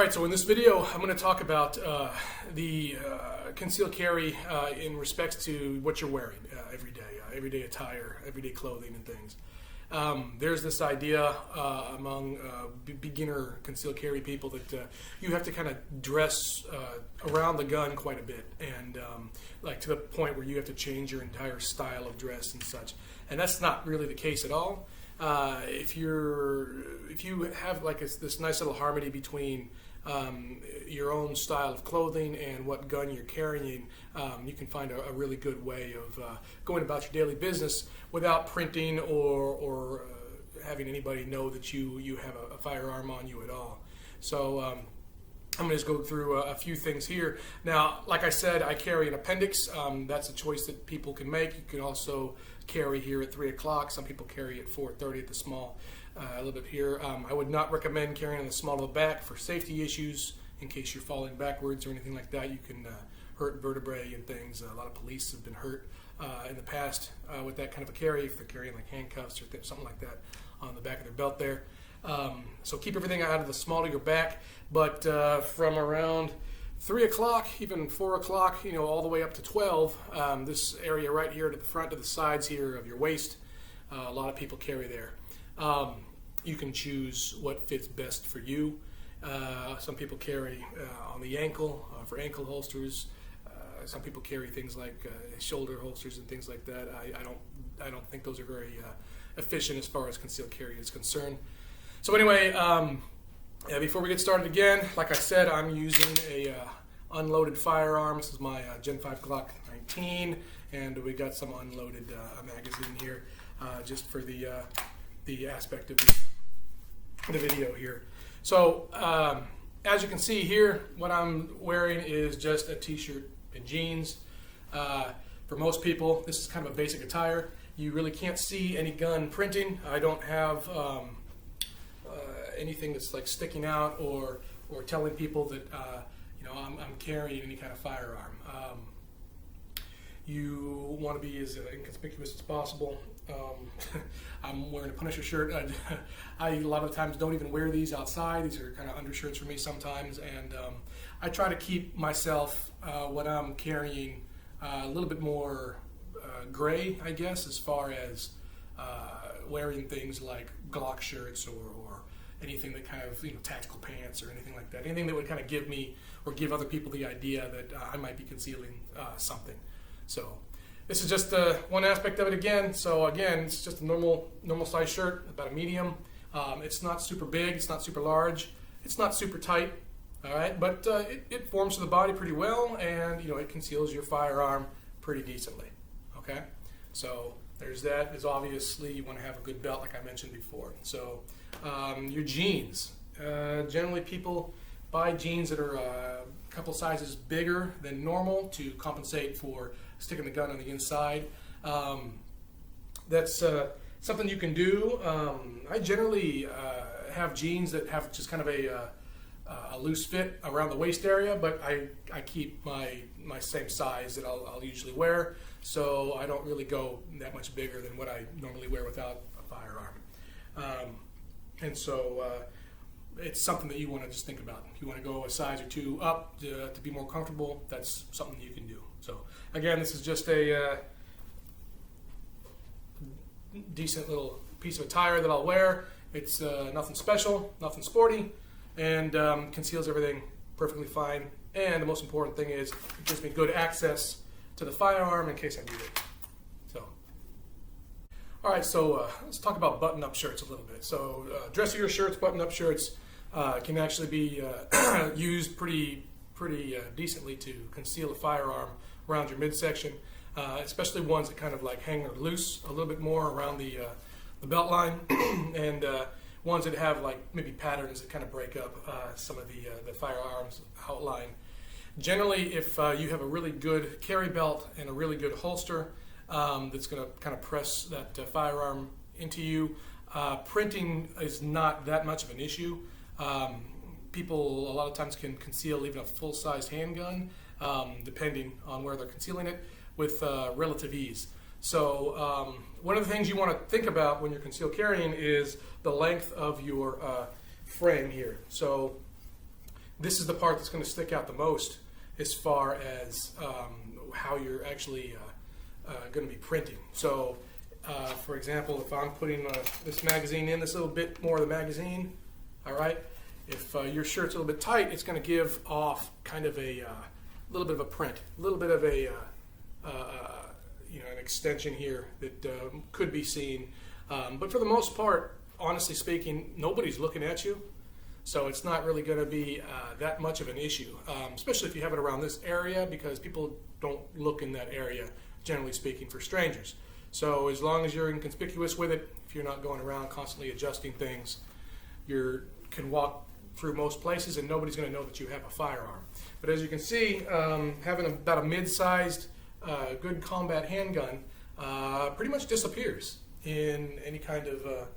Alright, so in this video I'm going to talk about the concealed carry in respects to what you're wearing everyday attire, everyday clothing and things. There's this idea among beginner concealed carry people that you have to kind of dress around the gun quite a bit, and like to the point where you have to change your entire style of dress and such. And that's not really the case at all. If you have like this nice little harmony between your own style of clothing and what gun you're carrying, you can find a really good way of going about your daily business without printing or having anybody know that you have a firearm on you at all. So I'm going to just go through a few things here. Now, like I said, I carry an appendix. That's a choice that people can make. You can also carry here at 3 o'clock. Some people carry at 4:30 at the small. A little bit here. I would not recommend carrying on the small of the back for safety issues. In case you're falling backwards or anything like that, you can hurt vertebrae and things. A lot of police have been hurt in the past with that kind of a carry, if they're carrying like handcuffs or something like that on the back of their belt there. So keep everything out of the small of your back, but from around 3 o'clock, even 4 o'clock, all the way up to 12, this area right here to the front, to the sides here of your waist, a lot of people carry there. You can choose what fits best for you. Some people carry on the ankle for ankle holsters. Some people carry things like shoulder holsters and things like that. I don't think those are very efficient as far as concealed carry is concerned. So anyway, before we get started again, like I said, I'm using a unloaded firearm. This is my Gen 5 Glock 19, and we got some unloaded magazine here just for the aspect of the video here. So as you can see here, what I'm wearing is just a t-shirt and jeans. For most people, this is kind of a basic attire. You really can't see any gun printing. I don't have anything that's like sticking out or telling people that I'm carrying any kind of firearm. You want to be as inconspicuous as possible. I'm wearing a Punisher shirt. I a lot of times don't even wear these outside. These are kind of undershirts for me sometimes, and I try to keep myself what I'm carrying a little bit more gray, I guess, as far as wearing things like Glock shirts or anything that kind of tactical pants or anything like that. Anything that would kind of give me or give other people the idea that I might be concealing something. So this is just one aspect of it again. So again, it's just a normal size shirt, about a medium. It's not super big, it's not super large, it's not super tight, all right, but it forms to the body pretty well, and it conceals your firearm pretty decently. Okay, so there's that. As obviously you want to have a good belt, like I mentioned before. So your jeans. Generally, people buy jeans that are a couple sizes bigger than normal to compensate for sticking the gun on the inside. That's something you can do. I generally have jeans that have just kind of a loose fit around the waist area, but I keep my same size that I'll usually wear, so I don't really go that much bigger than what I normally wear without a firearm. And so it's something that you want to just think about. If you want to go a size or two up to be more comfortable, that's something you can do. So again, this is just a decent little piece of attire that I'll wear. It's nothing special, nothing sporty, and conceals everything perfectly fine. And the most important thing is it gives me good access to the firearm in case I need it. So, all right, so let's talk about button-up shirts a little bit. So dressier shirts, button-up shirts can actually be used pretty decently to conceal a firearm around your midsection, especially ones that kind of like hang loose a little bit more around the belt line, and ones that have like maybe patterns that kind of break up some of the firearms outline. Generally, if you have a really good carry belt and a really good holster that's going to kind of press that firearm into you, printing is not that much of an issue. People a lot of times can conceal even a full-size handgun, depending on where they're concealing it, with relative ease. So one of the things you want to think about when you're concealed carrying is the length of your frame here. So this is the part that's going to stick out the most as far as how you're actually going to be printing. So, for example, if I'm putting this magazine in, this little bit more of the magazine, all right, if your shirt's a little bit tight, it's going to give off kind of a little bit of a print, a little bit of a an extension here that could be seen. But for the most part, honestly speaking, nobody's looking at you. So it's not really going to be that much of an issue, especially if you have it around this area, because people don't look in that area, generally speaking, for strangers. So as long as you're inconspicuous with it, if you're not going around constantly adjusting things, you can walk through most places and nobody's going to know that you have a firearm. But as you can see, having about a mid-sized, good combat handgun pretty much disappears in any kind of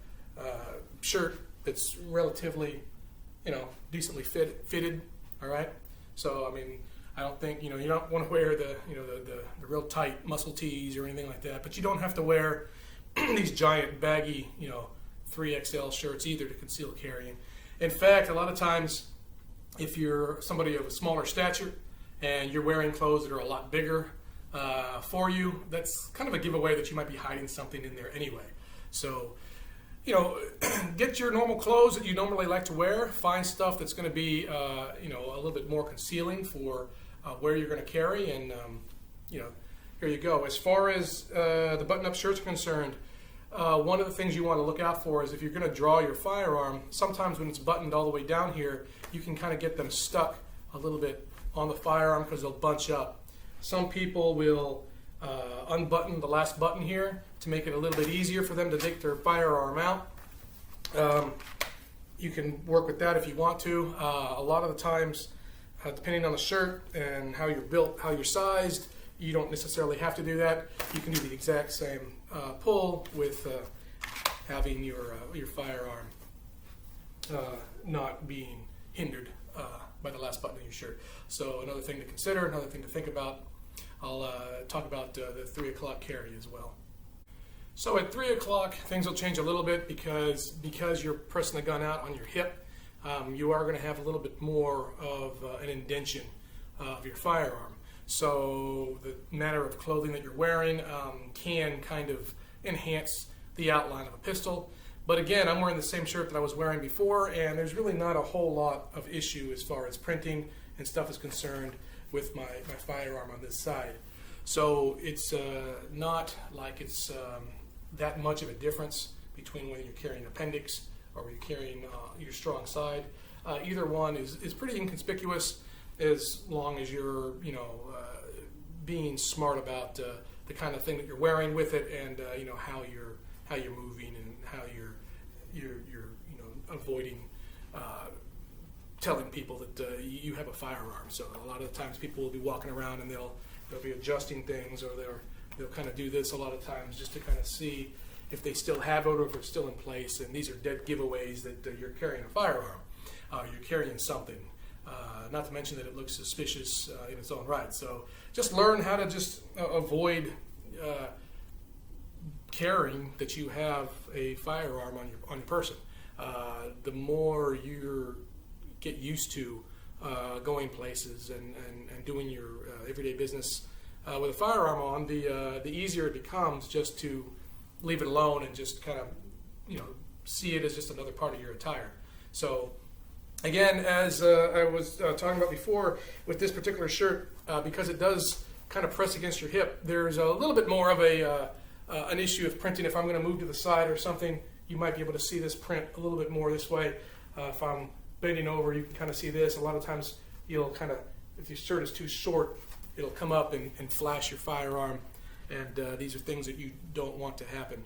shirt that's relatively, decently fitted. All right. So I mean, I don't think you don't want to wear the the real tight muscle tees or anything like that. But you don't have to wear these giant baggy 3XL shirts either to conceal carrying. In fact, a lot of times, if you're somebody of a smaller stature and you're wearing clothes that are a lot bigger for you, that's kind of a giveaway that you might be hiding something in there anyway. So, get your normal clothes that you normally like to wear. Find stuff that's going to be, a little bit more concealing for where you're going to carry, and here you go. As far as the button-up shirts are concerned, one of the things you want to look out for is if you're going to draw your firearm, sometimes when it's buttoned all the way down here, you can kind of get them stuck a little bit on the firearm because they'll bunch up. Some people will unbutton the last button here to make it a little bit easier for them to take their firearm out. You can work with that if you want to. A lot of the times, depending on the shirt and how you're built, how you're sized, you don't necessarily have to do that. You can do the exact same pull with having your firearm not being hindered by the last button of your shirt. So another thing to consider, another thing to think about. I'll talk about the 3 o'clock carry as well. So at 3 o'clock, things will change a little bit because you're pressing the gun out on your hip. You are going to have a little bit more of an indention of your firearm. So the matter of clothing that you're wearing can kind of enhance the outline of a pistol. But again, I'm wearing the same shirt that I was wearing before, and there's really not a whole lot of issue as far as printing and stuff is concerned with my firearm on this side. So it's not like it's that much of a difference between whether you're carrying an appendix or you're carrying your strong side. Either one is pretty inconspicuous as long as you're being smart about the kind of thing that you're wearing with it, and how you're moving and how you're avoiding telling people that you have a firearm. So a lot of the times people will be walking around and they'll be adjusting things, or they'll kind of do this a lot of times just to kind of see if they still have it or if it's still in place. And these are dead giveaways that you're carrying a firearm. You're carrying something. Not to mention that it looks suspicious in its own right. So just learn how to just avoid carrying that you have a firearm on your person. The more you get used to going places and doing your everyday business with a firearm on, the easier it becomes just to leave it alone and just kind of see it as just another part of your attire. So again, as I was talking about before, with this particular shirt, because it does kind of press against your hip, there's a little bit more of an issue of printing. If I'm going to move to the side or something, you might be able to see this print a little bit more this way. If I'm bending over, you can kind of see this. A lot of times you'll kind of, if your shirt is too short, it'll come up and flash your firearm, and these are things that you don't want to happen.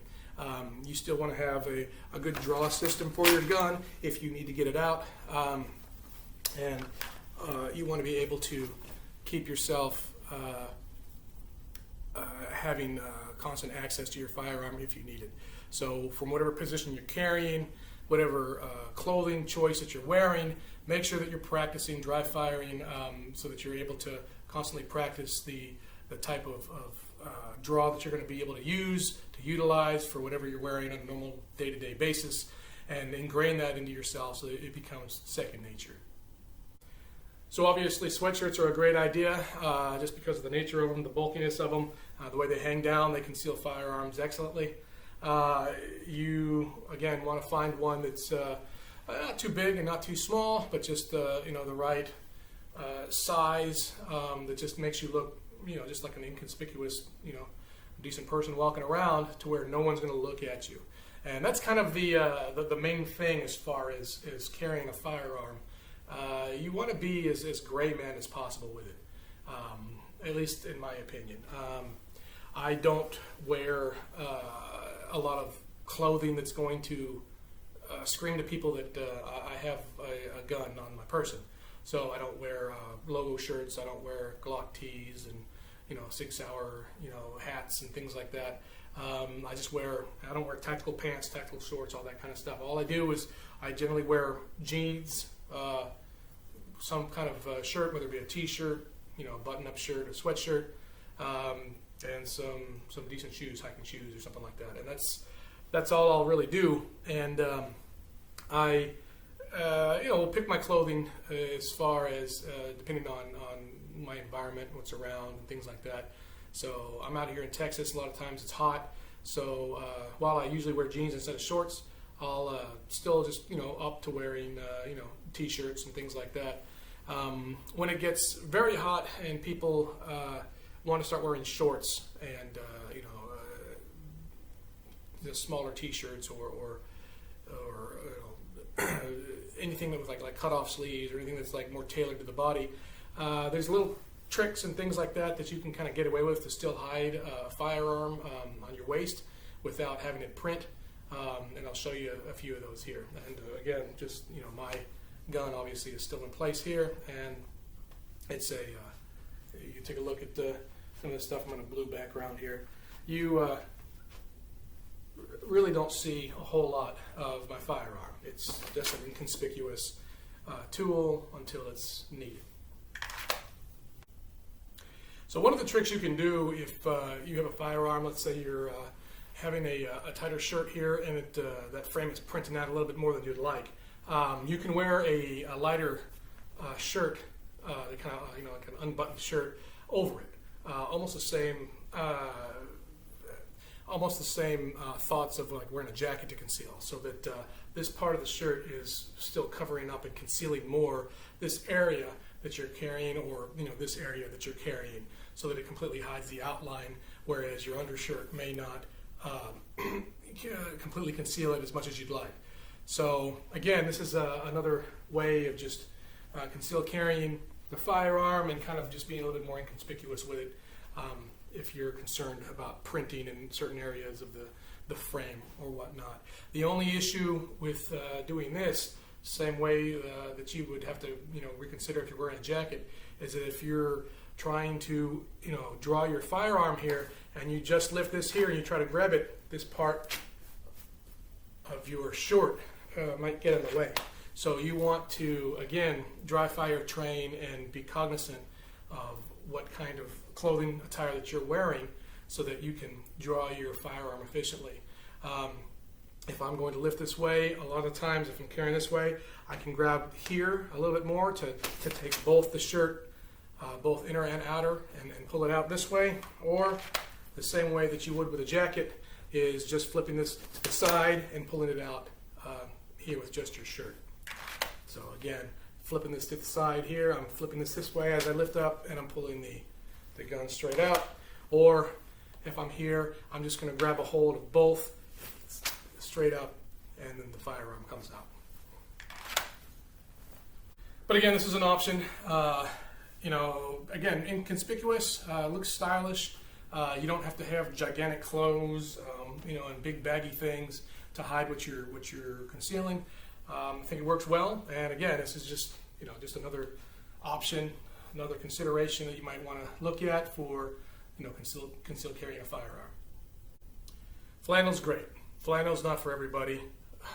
You still want to have a good draw system for your gun if you need to get it out, and you want to be able to keep yourself having constant access to your firearm if you need it. So from whatever position you're carrying, whatever clothing choice that you're wearing, make sure that you're practicing dry firing so that you're able to constantly practice the type of draw that you're going to be able to utilize for whatever you're wearing on a normal day-to-day basis, and ingrain that into yourself so that it becomes second nature. So obviously sweatshirts are a great idea just because of the nature of them, the bulkiness of them, the way they hang down, they conceal firearms excellently. You, again, want to find one that's not too big and not too small, but just the right size that just makes you look, just like an inconspicuous, decent person walking around, to where no one's going to look at you. And that's kind of the main thing as far as carrying a firearm. You want to be as gray man as possible with it, at least in my opinion. I don't wear a lot of clothing that's going to scream to people that I have a gun on my person. So I don't wear logo shirts, I don't wear Glock tees and 6 hour hats and things like that. I don't wear tactical pants, tactical shorts, all that kind of stuff. All I do is I generally wear jeans, some kind of shirt, whether it be a t-shirt, a button-up shirt, a sweatshirt, and some decent shoes, hiking shoes or something like that. And that's all I'll really do. And I will pick my clothing as far as depending on my environment, what's around, and things like that. So I'm out here in Texas. A lot of times it's hot. So while I usually wear jeans instead of shorts, I'll still just up to wearing t-shirts and things like that. When it gets very hot and people want to start wearing shorts and the smaller t-shirts or anything that was like cut off sleeves or anything that's like more tailored to the body, there's little tricks and things like that you can kind of get away with to still hide a firearm on your waist without having it print. And I'll show you a few of those here. And again, just my gun obviously is still in place here, and it's you can take a look at some of the stuff. I'm on a blue background here. You really don't see a whole lot of my firearm. It's just an inconspicuous tool until it's needed. So one of the tricks you can do if you have a firearm, let's say you're having a tighter shirt here and that frame is printing out a little bit more than you'd like, you can wear a lighter shirt, kind of like an unbuttoned shirt over it. Almost the same thoughts of like wearing a jacket to conceal, so that this part of the shirt is still covering up and concealing more this area that you're carrying, or this area that you're carrying, so that it completely hides the outline, whereas your undershirt may not completely conceal it as much as you'd like. So again, this is another way of just concealed carrying the firearm and kind of just being a little bit more inconspicuous with it if you're concerned about printing in certain areas of the frame or whatnot. The only issue with doing this, same way that you would have to reconsider if you're wearing a jacket, is that if you're trying to draw your firearm here and you just lift this here and you try to grab it, this part of your short might get in the way. So you want to, again, dry fire train and be cognizant of what kind of clothing attire that you're wearing so that you can draw your firearm efficiently. If I'm going to lift this way, a lot of times if I'm carrying this way, I can grab here a little bit more to take both the shirt, both inner and outer, and pull it out this way. Or the same way that you would with a jacket is just flipping this to the side and pulling it out here with just your shirt. So again, flipping this to the side here, I'm flipping this way as I lift up, and I'm pulling the gun straight out. Or if I'm here, I'm just going to grab a hold of both straight up, and then the firearm comes out. But again, this is an option. Again, inconspicuous, looks stylish. You don't have to have gigantic clothes, and big baggy things to hide what you're concealing. I think it works well. And again, this is just another option, another consideration that you might want to look at for concealed carrying a firearm. Flannel's great. Flannel's not for everybody.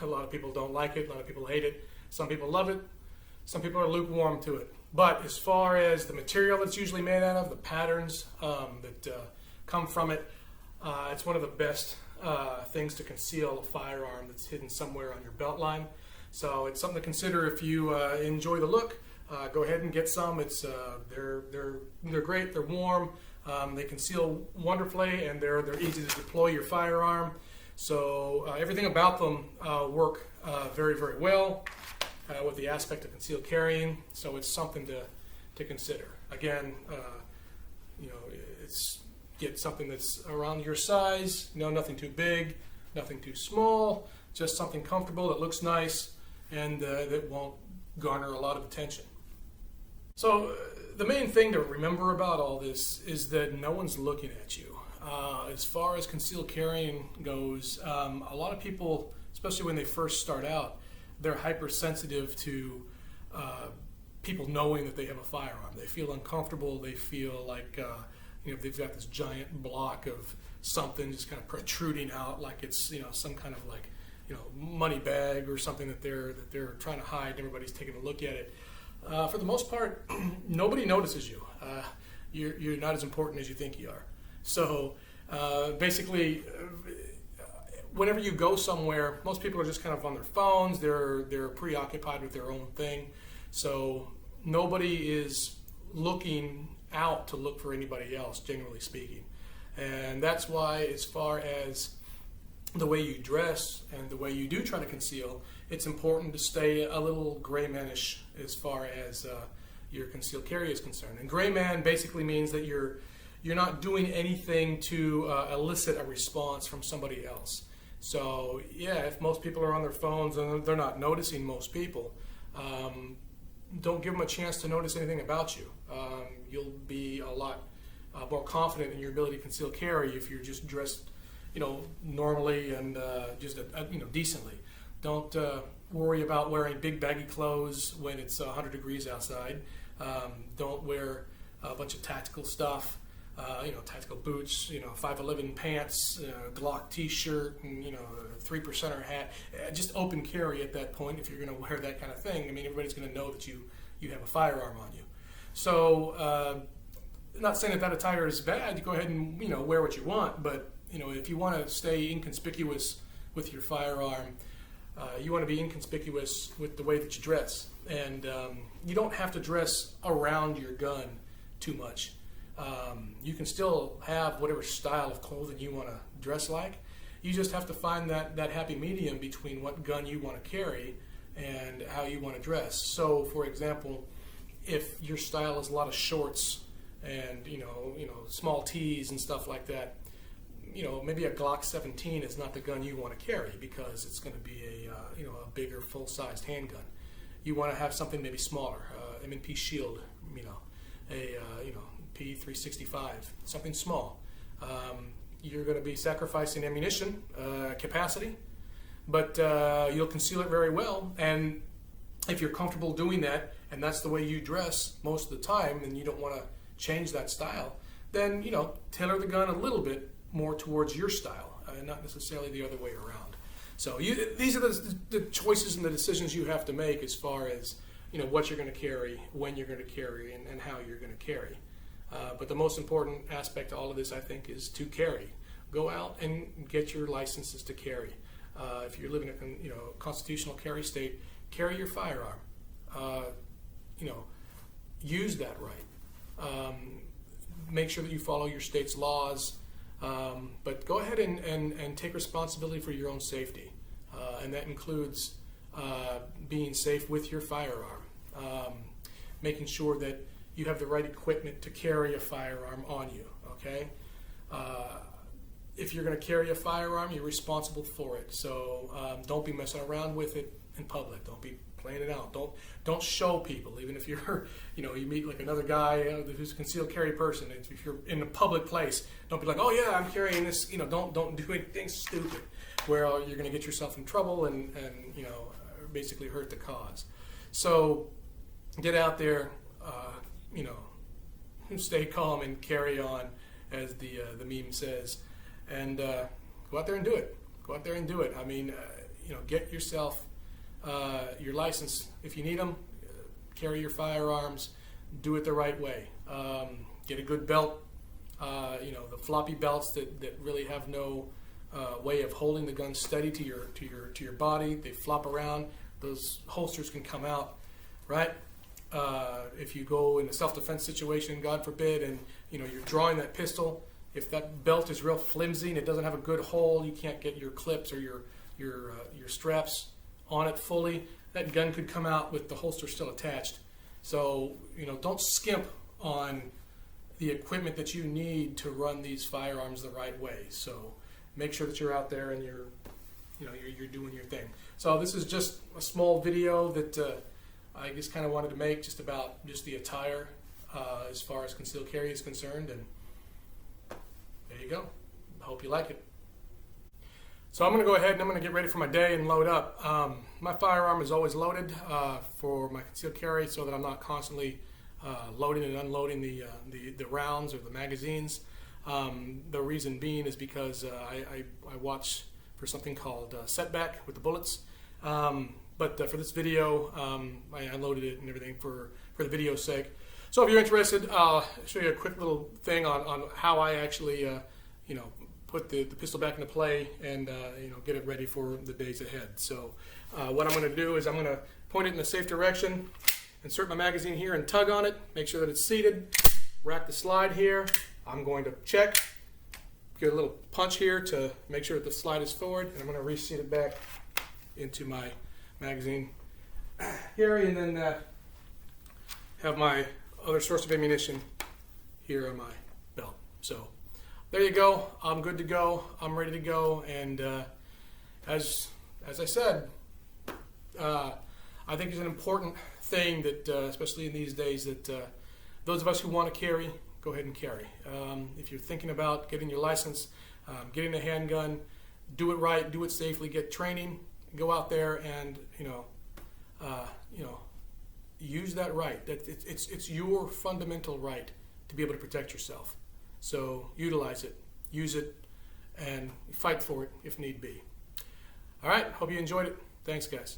A lot of people don't like it. A lot of people hate it. Some people love it. Some people are lukewarm to it. But as far as the material it's usually made out of, the patterns that come from it, it's one of the best things to conceal a firearm that's hidden somewhere on your belt line. So it's something to consider if you enjoy the look go ahead and get some. It's they're great. They're warm. They conceal wonderfully, and they're easy to deploy your firearm. So everything about them work very, very well with the aspect of concealed carrying. So it's something to consider. Again, it's get something that's around your size. Nothing too big, nothing too small. Just something comfortable that looks nice and that won't garner a lot of attention. So the main thing to remember about all this is that no one's looking at you. As far as concealed carrying goes, a lot of people, especially when they first start out, they're hypersensitive to people knowing that they have a firearm. They feel uncomfortable. They feel like they've got this giant block of something just kind of protruding out, like it's some kind of like money bag or something that they're trying to hide. And everybody's taking a look at it. For the most part, nobody notices you. You're not as important as you think you are. So basically, whenever you go somewhere, most people are just kind of on their phones. They're preoccupied with their own thing. So nobody is looking out to look for anybody else, generally speaking. And that's why, as far as the way you dress and the way you do try to conceal, it's important to stay a little gray manish as far as your concealed carry is concerned. And gray man basically means that you're not doing anything to elicit a response from somebody else. So yeah, if most people are on their phones and they're not noticing most people, don't give them a chance to notice anything about you. You'll be a lot more confident in your ability to conceal carry if you're just dressed normally and just decently. Don't worry about wearing big baggy clothes when it's 100 degrees outside. Don't wear a bunch of tactical stuff, tactical boots, 511 pants, Glock t-shirt, and 3%er hat. Just open carry at that point if you're going to wear that kind of thing. I mean, everybody's going to know that you have a firearm on you. So, not saying that attire is bad. You go ahead and wear what you want, but if you want to stay inconspicuous with your firearm, you want to be inconspicuous with the way that you dress. And you don't have to dress around your gun too much. You can still have whatever style of clothing you want to dress like. You just have to find that happy medium between what gun you want to carry and how you want to dress. So, for example, if your style is a lot of shorts and small tees and stuff like that, maybe a Glock 17 is not the gun you want to carry because it's going to be a bigger full-sized handgun. You want to have something maybe smaller, M&P Shield, a P365, something small. You're going to be sacrificing ammunition capacity, but you'll conceal it very well. And if you're comfortable doing that, and that's the way you dress most of the time, and you don't want to change that style, then tailor the gun a little bit more towards your style, not necessarily the other way around. So these are the choices and the decisions you have to make as far as what you're going to carry, when you're going to carry, and how you're going to carry. But the most important aspect to all of this, I think, is to carry. Go out and get your licenses to carry. If you're living in a constitutional carry state, carry your firearm. Use that right. Make sure that you follow your state's laws. But go ahead and take responsibility for your own safety. And that includes being safe with your firearm. Making sure that you have the right equipment to carry a firearm on you, okay? If you're going to carry a firearm, you're responsible for it. So don't be messing around with it in public. Don't be playing it out. Don't show people, even if you're, you meet like another guy who's a concealed carry person. If you're in a public place, don't be like, oh yeah, I'm carrying this. Don't do anything stupid where you're going to get yourself in trouble and basically hurt the cause. So get out there, stay calm and carry on, as the meme says, and go out there and do it. Go out there and do it. I mean, get yourself your license if you need them. Carry your firearms. Do it the right way. Get a good belt. The floppy belts that really have no way of holding the gun steady to your body. They flop around. Those holsters can come out, right? if you go in a self-defense situation, God forbid, and you're drawing that pistol, if that belt is real flimsy and it doesn't have a good hole, you can't get your clips or your straps on it fully, that gun could come out with the holster still attached. So don't skimp on the equipment that you need to run these firearms the right way. So make sure that you're out there and you're doing your thing. So this is just a small video that I just kind of wanted to make just about just the attire as far as concealed carry is concerned, and there you go. I hope you like it. So I'm going to go ahead and I'm going to get ready for my day and load up. My firearm is always loaded for my concealed carry so that I'm not constantly loading and unloading the rounds or the magazines. The reason being is because I watch for something called setback with the bullets. But for this video, I unloaded it and everything for the video's sake. So if you're interested, I'll show you a quick little thing on how I actually put the pistol back into play and get it ready for the days ahead. So what I'm going to do is I'm going to point it in a safe direction, insert my magazine here and tug on it, make sure that it's seated, rack the slide here. I'm going to check, get a little punch here to make sure that the slide is forward, and I'm going to reseat it back into my magazine carry, and then have my other source of ammunition here on my belt. So there you go. I'm good to go. I'm ready to go. And as I said, I think it's an important thing that, especially in these days, that those of us who want to carry, go ahead and carry. If you're thinking about getting your license, getting a handgun, do it right, do it safely, get training, go out there and use that right. It's your fundamental right to be able to protect yourself. So utilize it, use it, and fight for it if need be. All right, hope you enjoyed it. Thanks, guys.